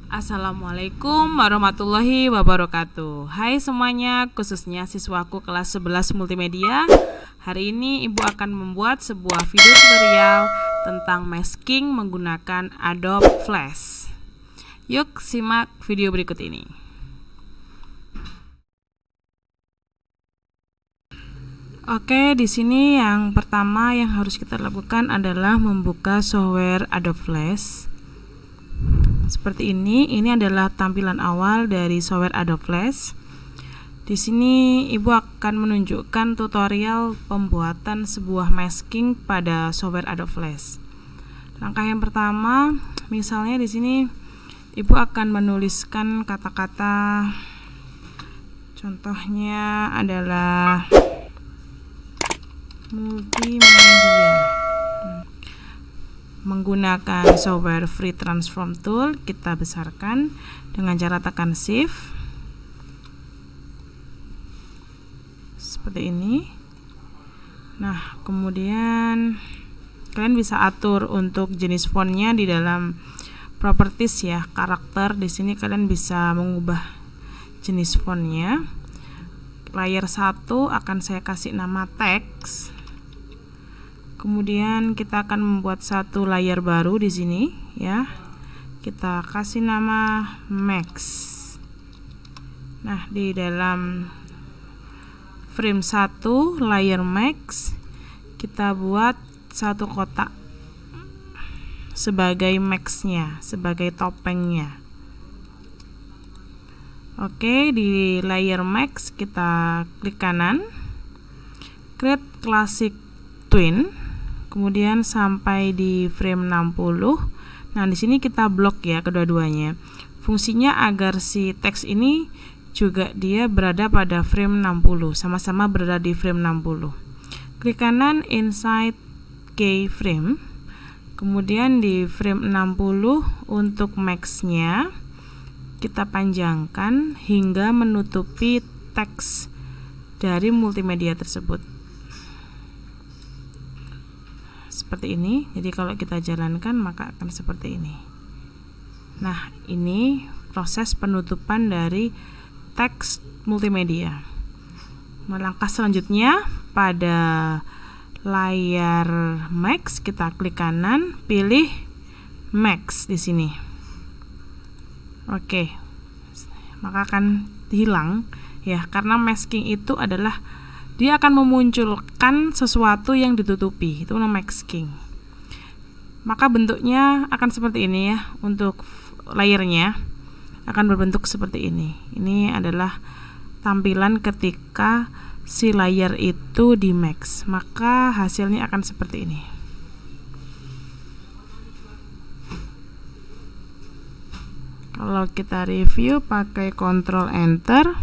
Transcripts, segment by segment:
Assalamualaikum warahmatullahi wabarakatuh. Hai semuanya, khususnya siswaku kelas 11 multimedia. Hari ini Ibu akan membuat sebuah video tutorial tentang masking menggunakan Adobe Flash. Yuk simak video berikut ini. Oke, di sini yang pertama yang harus kita lakukan adalah membuka software Adobe Flash. Seperti ini adalah tampilan awal dari software Adobe Flash. Di sini Ibu akan menunjukkan tutorial pembuatan sebuah masking pada software Adobe Flash. Langkah yang pertama, misalnya di sini Ibu akan menuliskan kata-kata. Contohnya adalah multimedia. Menggunakan software Free Transform Tool, kita besarkan dengan cara tekan Shift seperti ini. Nah, kemudian kalian bisa atur untuk jenis fontnya di dalam properties ya, karakter. Di sini kalian bisa mengubah jenis fontnya. Layer 1 akan saya kasih nama teks. Kemudian kita akan membuat satu layer baru di sini ya. Kita kasih nama Max. Nah, di dalam frame 1 layer Max kita buat satu kotak sebagai Max-nya, sebagai topengnya. Oke, di layer Max kita klik kanan, create classic twin. Kemudian sampai di frame 60. Nah, di sini kita blok ya kedua-duanya. Fungsinya agar si teks ini juga dia berada pada frame 60, sama-sama berada di frame 60. Klik kanan inside keyframe. Kemudian di frame 60 untuk max-nya kita panjangkan hingga menutupi teks dari multimedia tersebut. Seperti ini. Jadi kalau kita jalankan maka akan seperti ini. Nah, ini proses penutupan dari teks multimedia. Melangkah selanjutnya pada layar Max, kita klik kanan, pilih Max di sini. Oke. Maka akan hilang ya, karena masking itu adalah dia akan memunculkan sesuatu yang ditutupi, itu namanya masking. Maka bentuknya akan seperti ini ya. Untuk layernya akan berbentuk seperti ini. Ini adalah tampilan ketika si layer itu di max. Maka hasilnya akan seperti ini. Kalau kita review pakai Ctrl Enter,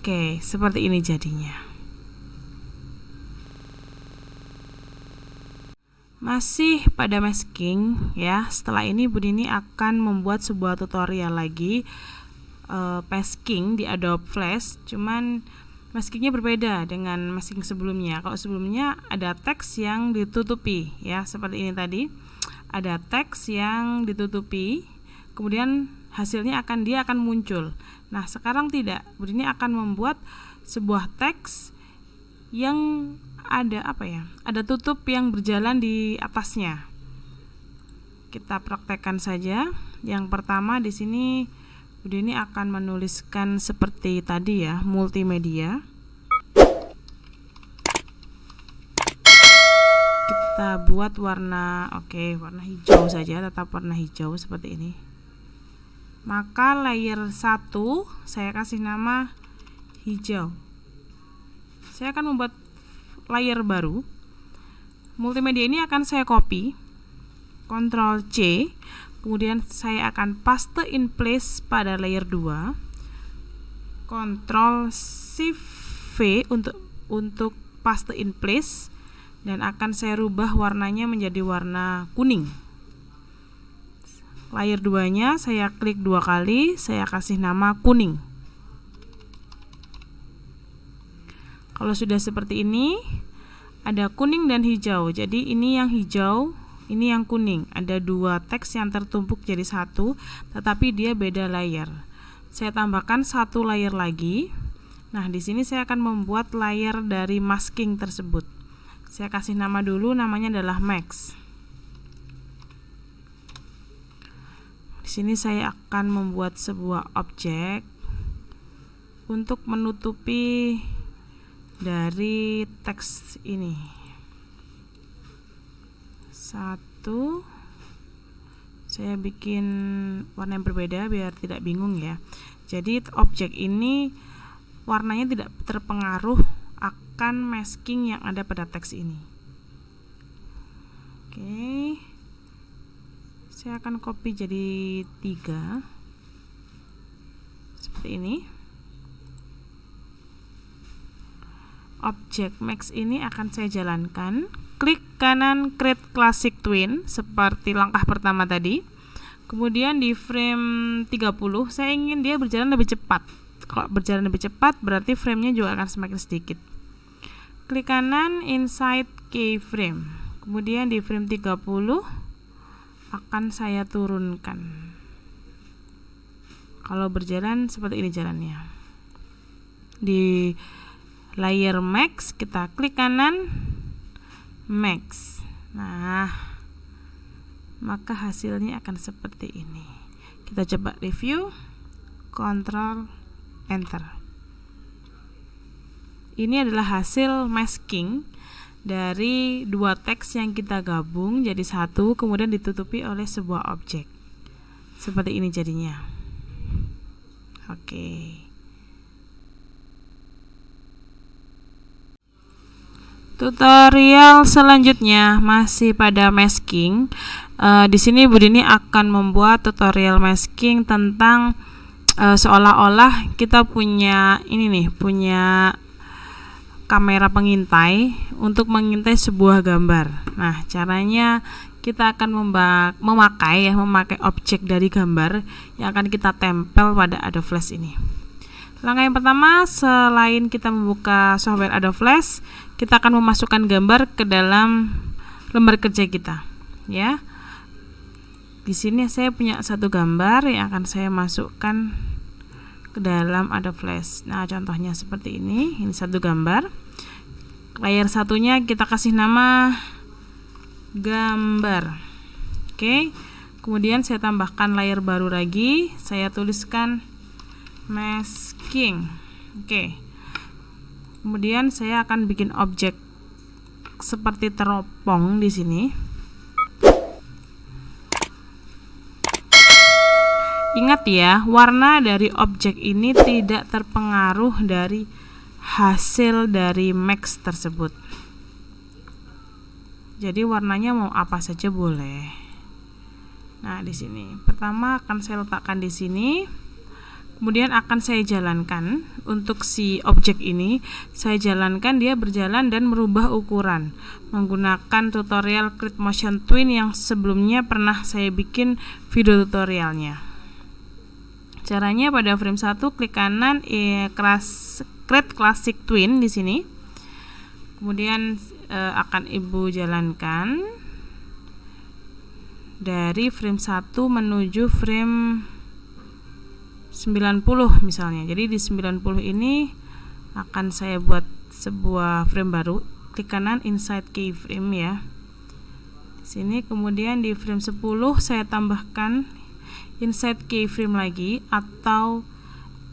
oke, seperti ini jadinya. Masih pada masking ya. Setelah ini Bu Dini akan membuat sebuah tutorial lagi masking di Adobe Flash. Cuman maskingnya berbeda dengan masking sebelumnya. Kalau sebelumnya ada teks yang ditutupi ya, seperti ini tadi. Ada teks yang ditutupi, kemudian hasilnya dia akan muncul. Nah, sekarang tidak. Bu Dini akan membuat sebuah teks yang ada ada tutup yang berjalan di atasnya. Kita praktekkan saja. Yang pertama di sini Bu Dini akan menuliskan seperti tadi ya, multimedia. Kita buat warna warna hijau saja, tetap warna hijau seperti ini. Maka layer 1 saya kasih nama hijau. Saya akan membuat layer baru. Multimedia ini akan saya copy, Ctrl C, kemudian saya akan paste in place pada layer 2. Ctrl Shift V untuk paste in place, dan akan saya rubah warnanya menjadi warna kuning. Layer 2-nya saya klik 2 kali, saya kasih nama kuning. Kalau sudah seperti ini, ada kuning dan hijau. Jadi ini yang hijau, ini yang kuning. Ada dua teks yang tertumpuk jadi satu, tetapi dia beda layer. Saya tambahkan satu layer lagi. Nah, di sini saya akan membuat layer dari masking tersebut. Saya kasih nama dulu, namanya adalah max. Di sini saya akan membuat sebuah objek untuk menutupi dari teks ini. Satu, saya bikin warna yang berbeda biar tidak bingung ya. Jadi objek ini warnanya tidak terpengaruh akan masking yang ada pada teks ini. Oke, saya akan copy jadi 3 seperti ini. Objek max ini akan saya jalankan. Klik kanan create classic twin seperti langkah pertama tadi. Kemudian di frame 30 saya ingin dia berjalan lebih cepat. Kalau berjalan lebih cepat berarti framenya juga akan semakin sedikit. Klik kanan inside keyframe. Kemudian di frame 30 akan saya turunkan. Kalau berjalan seperti ini jalannya. Di layer max kita klik kanan max. Nah, maka hasilnya akan seperti ini. Kita coba review, Ctrl Enter. Ini adalah hasil masking dari dua teks yang kita gabung jadi satu, kemudian ditutupi oleh sebuah objek. Seperti ini jadinya. Oke. Tutorial selanjutnya masih pada masking. Di sini Bu Dini akan membuat tutorial masking tentang seolah-olah kita punya ini nih, punya kamera pengintai untuk mengintai sebuah gambar. Nah, caranya kita akan memakai objek dari gambar yang akan kita tempel pada Adobe Flash ini. Langkah yang pertama, selain kita membuka software Adobe Flash, kita akan memasukkan gambar ke dalam lembar kerja kita, ya. Di sini saya punya satu gambar yang akan saya masukkan ke dalam Adobe Flash. Nah, contohnya seperti ini. Ini satu gambar. Layer satunya kita kasih nama gambar. Oke. Kemudian saya tambahkan layer baru lagi. Saya tuliskan masking. Oke. Kemudian saya akan bikin objek seperti teropong di sini. Ingat ya, warna dari objek ini tidak terpengaruh dari hasil dari max tersebut. Jadi warnanya mau apa saja boleh. Nah, di sini pertama akan saya letakkan di sini. Kemudian akan saya jalankan untuk si objek ini. Saya jalankan dia berjalan dan merubah ukuran menggunakan tutorial Create Motion Twin yang sebelumnya pernah saya bikin video tutorialnya. Caranya pada frame 1 klik kanan Create Classic Twin di sini. Kemudian akan Ibu jalankan dari frame 1 menuju frame 90 misalnya. Jadi di 90 ini akan saya buat sebuah frame baru. Klik kanan inside keyframe ya. Di sini kemudian di frame 10 saya tambahkan inside keyframe lagi atau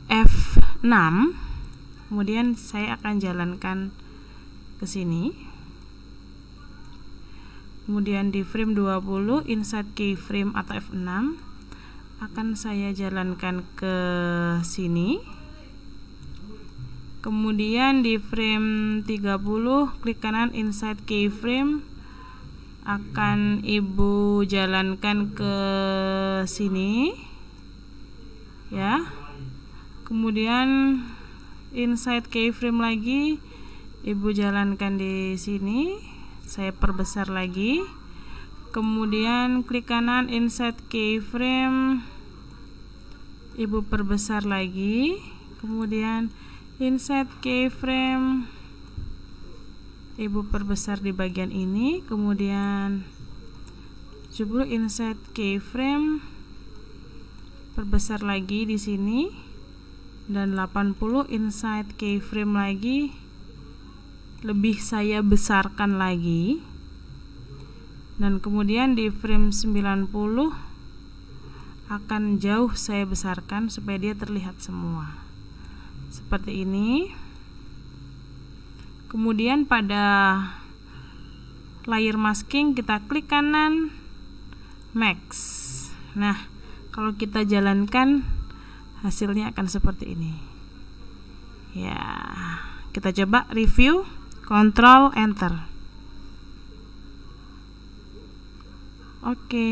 F6. Kemudian saya akan jalankan ke sini. Kemudian di frame 20 inside keyframe atau F6 akan saya jalankan ke sini. Kemudian di frame 30 klik kanan inside keyframe, akan Ibu jalankan ke sini ya. Kemudian inside keyframe lagi Ibu jalankan di sini, saya perbesar lagi. Kemudian klik kanan inside keyframe, Ibu perbesar lagi. Kemudian inside keyframe, Ibu perbesar di bagian ini, kemudian 70 inside keyframe, perbesar lagi di sini, dan 80 inside keyframe lagi, lebih saya besarkan lagi, dan kemudian di frame 90 akan jauh saya besarkan supaya dia terlihat semua seperti ini. Kemudian pada layer masking kita klik kanan max. Nah, kalau kita jalankan hasilnya akan seperti ini. Ya, kita coba review, Ctrl Enter. Oke,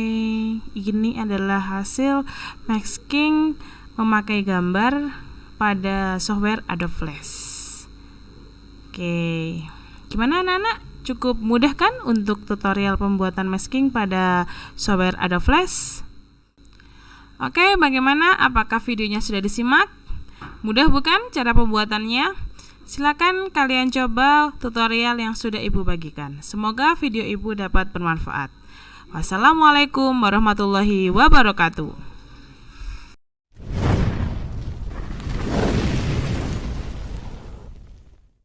ini adalah hasil masking memakai gambar pada software Adobe Flash. Oke, gimana anak-anak? Cukup mudah kan untuk tutorial pembuatan masking pada software Adobe Flash? Oke, bagaimana? Apakah videonya sudah disimak? Mudah bukan cara pembuatannya? Silakan kalian coba tutorial yang sudah Ibu bagikan. Semoga video Ibu dapat bermanfaat. Wassalamualaikum warahmatullahi wabarakatuh.